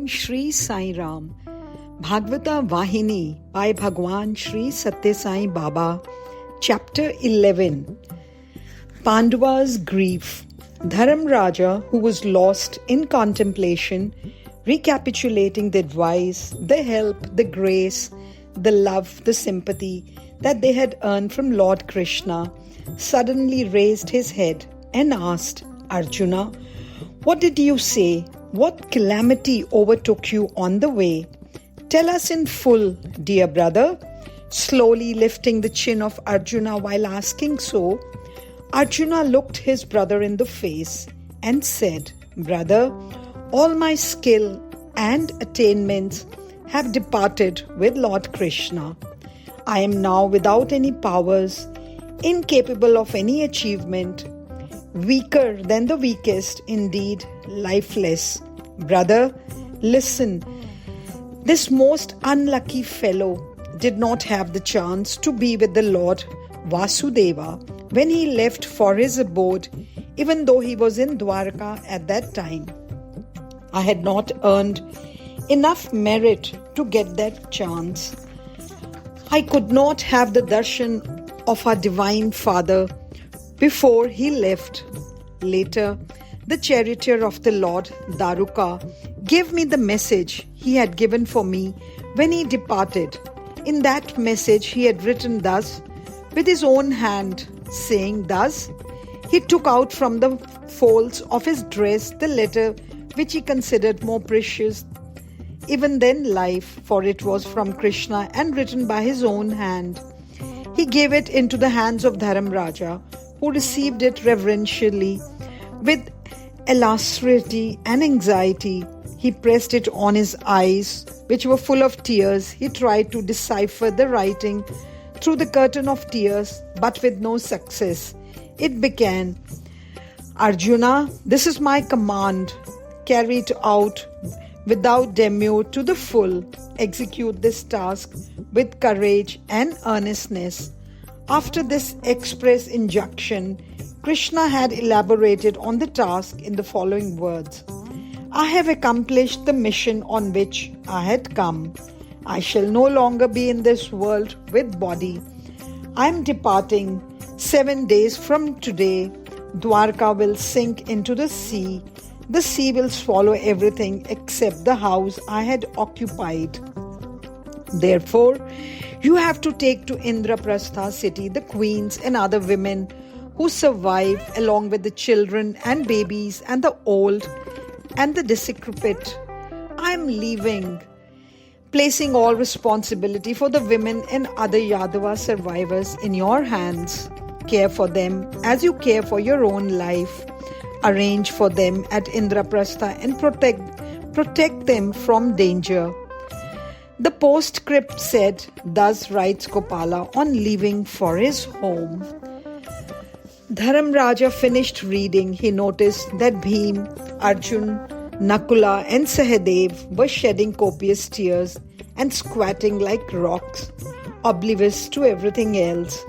Om Shri Sai Ram. Bhagavata Vahini by Bhagwan Shri Satya Sai Baba. Chapter 11. Pandava's Grief. Dharamraja, who was lost in contemplation, recapitulating the advice, the help, the grace, the love, the sympathy that they had earned from Lord Krishna, suddenly raised his head and asked, Arjuna, what did you say? What calamity overtook you on the way? Tell us in full, dear brother. Slowly lifting the chin of Arjuna while asking so, Arjuna looked his brother in the face and said, Brother, all my skill and attainments have departed with Lord Krishna. I am now without any powers, incapable of any achievement, weaker than the weakest, indeed lifeless. Brother, listen. This most unlucky fellow did not have the chance to be with the Lord Vasudeva when he left for his abode, even though he was in Dwarka at that time. I had not earned enough merit to get that chance. I could not have the darshan of our Divine Father before he left. Later, the charioteer of the Lord, Daruka, gave me the message he had given for me when he departed. In that message he had written thus, with his own hand, saying thus, he took out from the folds of his dress the letter which he considered more precious even than life, for it was from Krishna and written by his own hand. He gave it into the hands of Dharamraja, who received it reverentially. With alacrity and anxiety, he pressed it on his eyes, which were full of tears. He tried to decipher the writing through the curtain of tears, but with no success. It began, Arjuna, this is my command. Carry it out without demur to the full. Execute this task with courage and earnestness. After this express injunction, Krishna had elaborated on the task in the following words. I have accomplished the mission on which I had come. I shall no longer be in this world with body. I am departing. 7 days from today, Dwarka will sink into the sea. The sea will swallow everything except the house I had occupied. Therefore, you have to take to Indraprastha city the queens and other women who survive, along with the children and babies and the old and the decrepit. I am leaving, placing all responsibility for the women and other Yadava survivors in your hands. Care for them as you care for your own life. Arrange for them at Indraprastha and protect them from danger. The postscript said, thus writes Gopala on leaving for his home. Dharamraja finished reading. He noticed that Bhim, Arjun, Nakula and Sahadev were shedding copious tears and squatting like rocks, oblivious to everything else.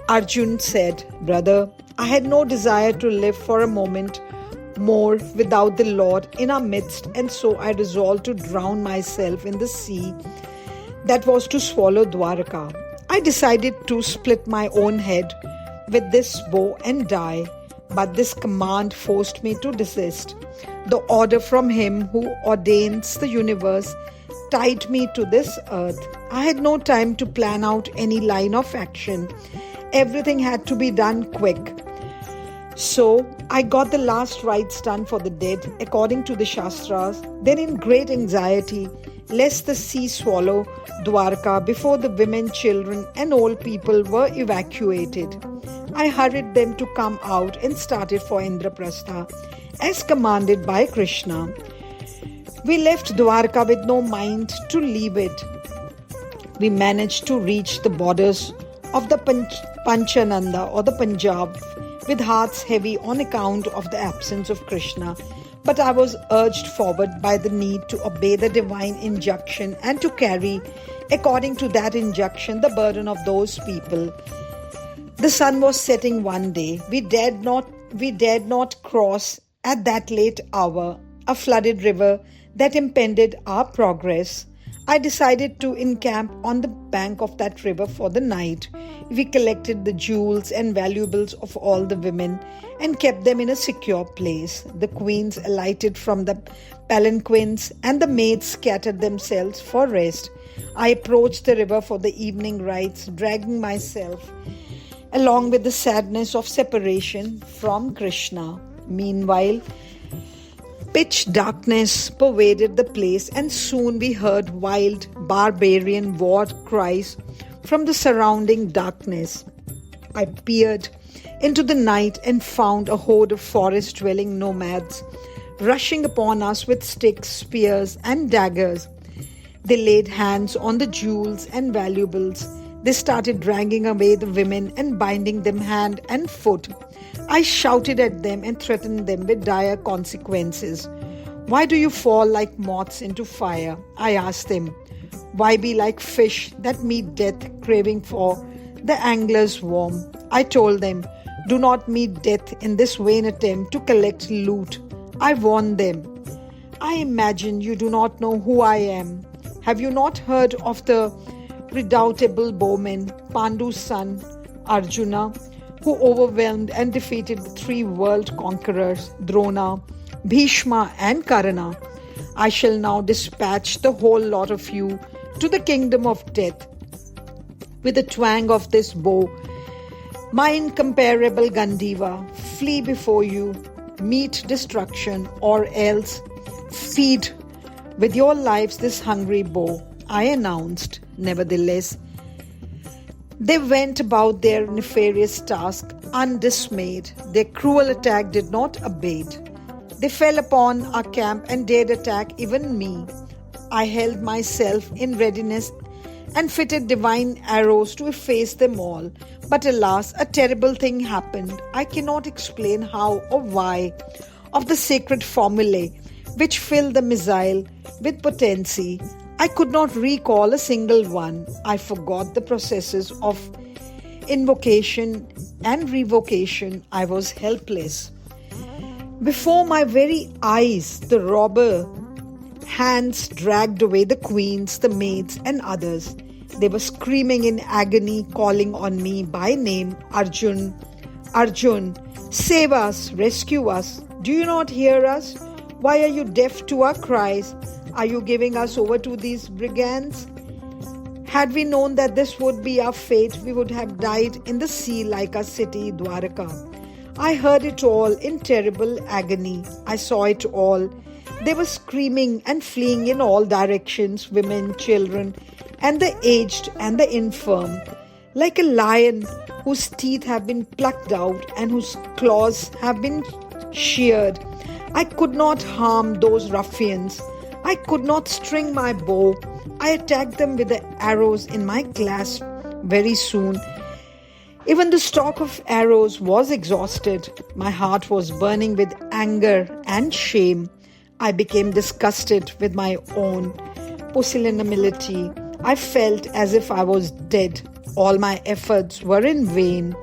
Arjun said, Brother, I had no desire to live for a moment more without the Lord in our midst, and so I resolved to drown myself in the sea that was to swallow Dwarka. I decided to split my own head with this bow and die, but this command forced me to desist. The order from him who ordains the universe tied me to this earth. I had no time to plan out any line of action. Everything had to be done quick. So I got the last rites done for the dead according to the Shastras. Then in great anxiety, lest the sea swallow Dwarka before the women, children and old people were evacuated, I hurried them to come out and started for Indraprastha as commanded by Krishna. We left Dwarka with no mind to leave it. We managed to reach the borders of the Panchananda or the Punjab with hearts heavy on account of the absence of Krishna. But I was urged forward by the need to obey the divine injunction and to carry, according to that injunction, the burden of those people. The sun was setting one day. We dared not cross at that late hour a flooded river that impeded our progress. I decided to encamp on the bank of that river for the night. We collected the jewels and valuables of all the women and kept them in a secure place. The queens alighted from the palanquins and the maids scattered themselves for rest. I approached the river for the evening rites, dragging myself along with the sadness of separation from Krishna. Meanwhile, pitch darkness pervaded the place, and soon we heard wild, barbarian war cries from the surrounding darkness. I peered into the night and found a horde of forest-dwelling nomads rushing upon us with sticks, spears, and daggers. They laid hands on the jewels and valuables. They started dragging away the women and binding them hand and foot. I shouted at them and threatened them with dire consequences. Why do you fall like moths into fire? I asked them. Why be like fish that meet death, craving for the angler's worm? I told them, do not meet death in this vain attempt to collect loot. I warned them. I imagine you do not know who I am. Have you not heard of the redoubtable bowman, Pandu's son, Arjuna, who overwhelmed and defeated the 3 world conquerors, Drona, Bhishma and Karna? I shall now dispatch the whole lot of you to the kingdom of death. With the twang of this bow, my incomparable Gandiva, flee before you, meet destruction, or else feed with your lives this hungry bow, I announced. Nevertheless, they went about their nefarious task undismayed. Their cruel attack did not abate. They fell upon our camp and dared attack even me. I held myself in readiness and fitted divine arrows to efface them all. But alas, a terrible thing happened. I cannot explain how or why. Of the sacred formulae which fill the missile with potency, I could not recall a single one. I forgot the processes of invocation and revocation. I was helpless. Before my very eyes, the robber hands dragged away the queens, the maids, and others. They were screaming in agony, calling on me by name, Arjun, Arjun, save us, rescue us. Do you not hear us? Why are you deaf to our cries? Are you giving us over to these brigands? Had we known that this would be our fate, we would have died in the sea like our city, Dwaraka. I heard it all in terrible agony. I saw it all. They were screaming and fleeing in all directions, women, children, and the aged and the infirm. Like a lion whose teeth have been plucked out and whose claws have been sheared, I could not harm those ruffians. I could not string my bow. I attacked them with the arrows in my clasp. Very soon, even the stock of arrows was exhausted. My heart was burning with anger and shame. I became disgusted with my own pusillanimity. I felt as if I was dead. All my efforts were in vain.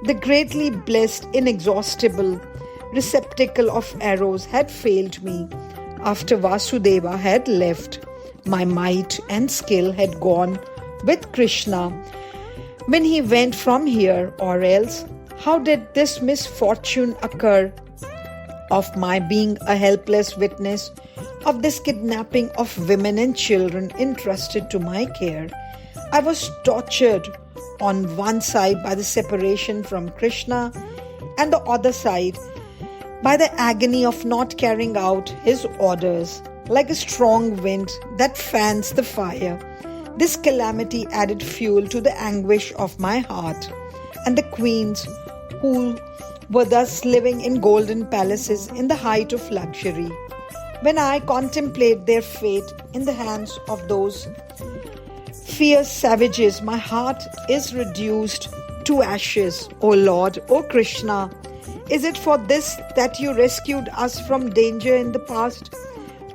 The greatly blessed, inexhaustible receptacle of arrows had failed me. After Vasudeva had left, my might and skill had gone with Krishna when he went from here, or else how did this misfortune occur of my being a helpless witness of this kidnapping of women and children entrusted to my care? I was tortured on one side by the separation from Krishna and the other side by the agony of not carrying out his orders. Like a strong wind that fans the fire, this calamity added fuel to the anguish of my heart. And the queens who were thus living in golden palaces in the height of luxury, when I contemplate their fate in the hands of those fierce savages, my heart is reduced to ashes. O Lord, O Krishna, is it for this that you rescued us from danger in the past?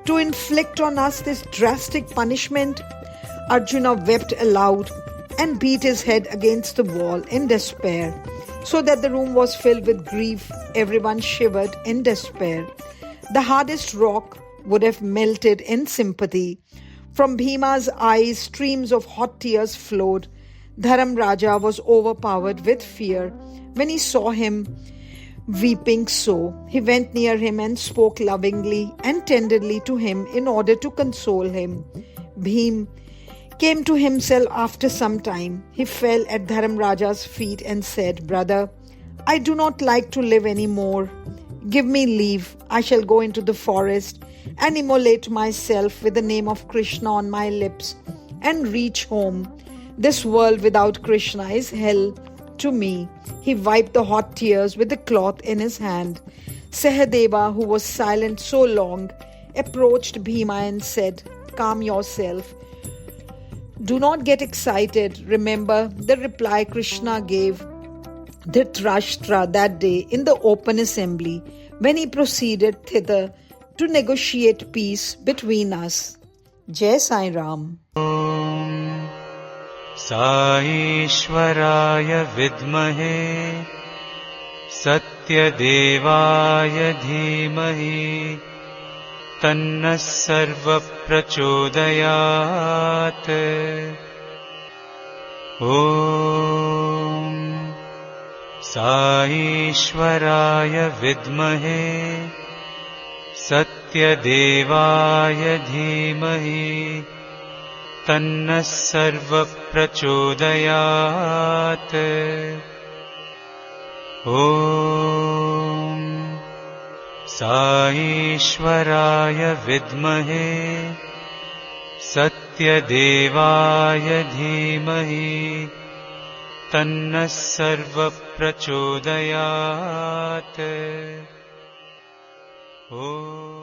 To inflict on us this drastic punishment? Arjuna wept aloud and beat his head against the wall in despair, so that the room was filled with grief. Everyone shivered in despair. The hardest rock would have melted in sympathy. From Bhima's eyes, streams of hot tears flowed. Dharamraja was overpowered with fear when he saw him weeping so. He went near him and spoke lovingly and tenderly to him in order to console him. Bhim came to himself after some time. He fell at Dharamraja's feet and said, "Brother, I do not like to live any more. Give me leave. I shall go into the forest and immolate myself with the name of Krishna on my lips and reach home. This world without Krishna is hell to me." He wiped the hot tears with the cloth in his hand. Sahadeva, who was silent so long, approached Bhima and said, "Calm yourself. Do not get excited. Remember the reply Krishna gave Dhritarashtra that day in the open assembly when he proceeded thither to negotiate peace between us." Jai Sai Ram. Om Sai Ishwaraya Vidmahe Satyadevaya Dhimahi Tanna Sarva Prachodayat. Om Sai Ishwaraya Vidmahe Satyadevaya Dhimahi Tanna Sarva Prachodayat. Om Sai Ishwaraya Vidmahe Satyadevaya Dhimahi Tanna Sarva Prachodayat. Om